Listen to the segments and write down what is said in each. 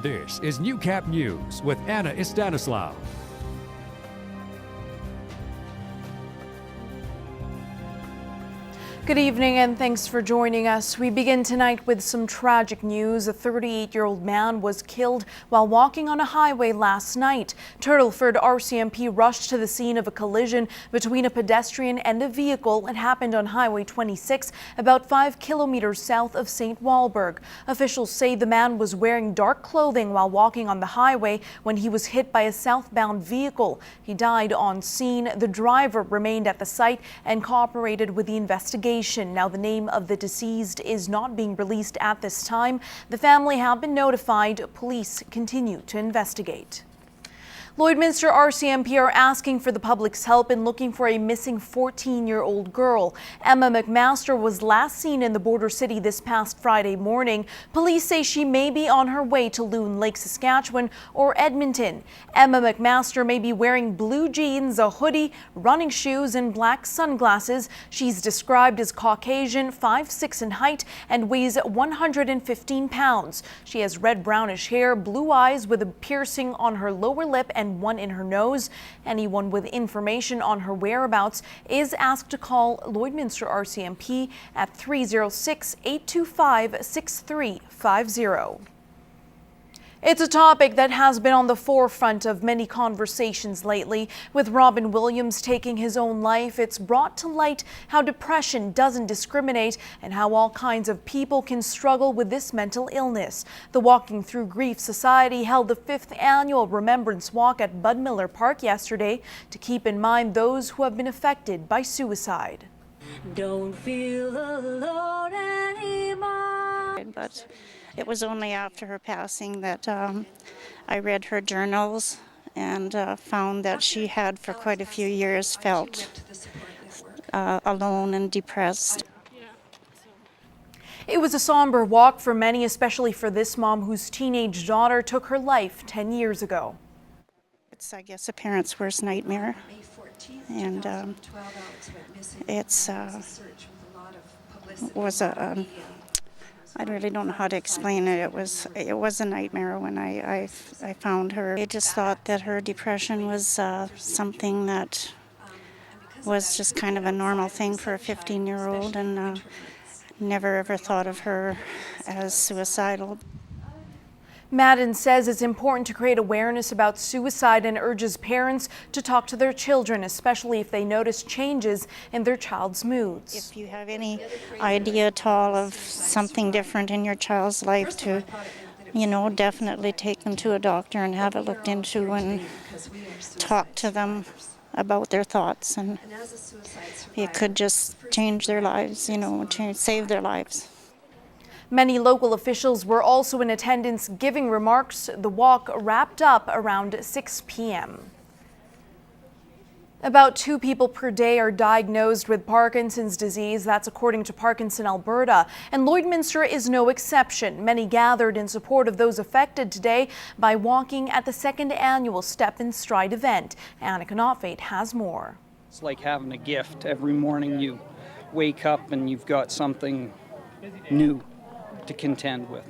This is Newcap News with Anna Stanislaw. Good evening and thanks for joining us. We begin tonight with some tragic news. A 38-year-old man was killed while walking on a highway last night. Turtleford RCMP rushed to the scene of a collision between a pedestrian and a vehicle. It happened on Highway 26, about 5 kilometers south of St. Walburg. Officials say the man was wearing dark clothing while walking on the highway when he was hit by a southbound vehicle. He died on scene. The driver remained at the site and cooperated with the investigation. Now, the name of the deceased is not being released at this time. The family have been notified. Police continue to investigate. Lloydminster RCMP are asking for the public's help in looking for a missing 14-year-old girl. Emma McMaster was last seen in the border city this past Friday morning. Police say she may be on her way to Loon Lake, Saskatchewan or Edmonton. Emma McMaster may be wearing blue jeans, a hoodie, running shoes and black sunglasses. She's described as Caucasian, 5'6" in height and weighs 115 pounds. She has red-brownish hair, blue eyes with a piercing on her lower lip and one in her nose. Anyone with information on her whereabouts is asked to call Lloydminster RCMP at 306-825-6350. It's a topic that has been on the forefront of many conversations lately. With Robin Williams taking his own life, it's brought to light how depression doesn't discriminate and how all kinds of people can struggle with this mental illness. The Walking Through Grief Society held the 5th annual Remembrance Walk at Bud Miller Park yesterday to keep in mind those who have been affected by suicide. Don't feel alone anymore. But it was only after her passing that I read her journals and found that she had for quite a few years felt alone and depressed. It was a somber walk for many, especially for this mom whose teenage daughter took her life 10 years ago. It's, I guess, a parent's worst nightmare, and I really don't know how to explain it. It was a nightmare when I found her. I just thought that her depression was something that was just kind of a normal thing for a 15-year-old, and never ever thought of her as suicidal. Madden says it's important to create awareness about suicide and urges parents to talk to their children, especially if they notice changes in their child's moods. If you have any idea at all of something different in your child's life, to, definitely take them to a doctor and have it looked into and talk to them about their thoughts. And it could just change their lives, save their lives. Many local officials were also in attendance giving remarks. The walk wrapped up around 6 p.m. About 2 people per day are diagnosed with Parkinson's disease. That's according to Parkinson, Alberta. And Lloydminster is no exception. Many gathered in support of those affected today by walking at the 2nd annual Step and Stride event. Annika Notfate has more. It's like having a gift. Every morning you wake up and you've got something new to contend with.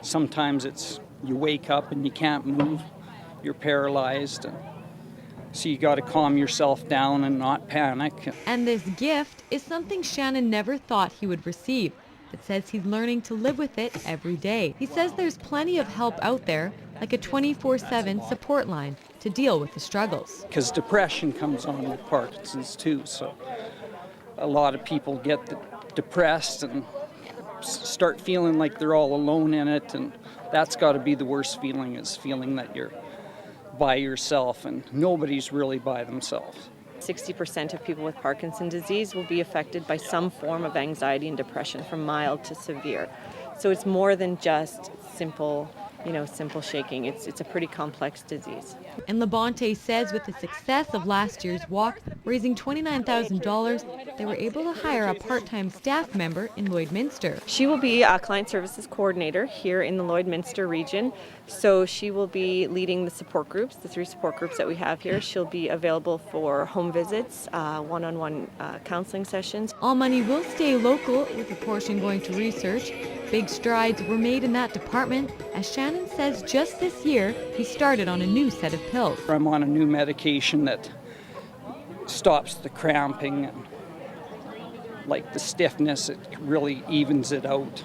Sometimes it's you wake up and you can't move, you're paralyzed, so you got to calm yourself down and not panic. And this gift is something Shannon never thought he would receive, but says he's learning to live with it every day. He says there's plenty of help out there, like a 24/7 support line to deal with the struggles. Because depression comes on with Parkinson's too, so a lot of people get depressed and start feeling like they're all alone in it, and that's got to be the worst feeling, is feeling that you're by yourself, and nobody's really by themselves. 60% of people with Parkinson's disease will be affected by some form of anxiety and depression, from mild to severe. So it's more than just simple shaking. It's a pretty complex disease. And Labonte says with the success of last year's walk, raising $29,000, they were able to hire a part-time staff member in Lloydminster. She will be a client services coordinator here in the Lloydminster region. So she will be leading the support groups, the 3 support groups that we have here. She'll be available for home visits, one-on-one counseling sessions. All money will stay local, with a portion going to research. Big strides were made in that department, as Shannon says just this year he started on a new set of pills. I'm on a new medication that stops the cramping and like the stiffness, it really evens it out.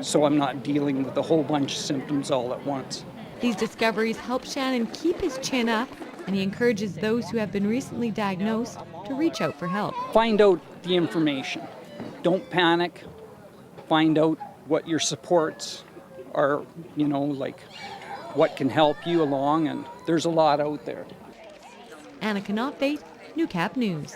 So I'm not dealing with a whole bunch of symptoms all at once. These discoveries help Shannon keep his chin up, and he encourages those who have been recently diagnosed to reach out for help. Find out the information. Don't panic. Find out what your supports are, like what can help you along, and there's a lot out there. Anna Knopfate, Newcap News.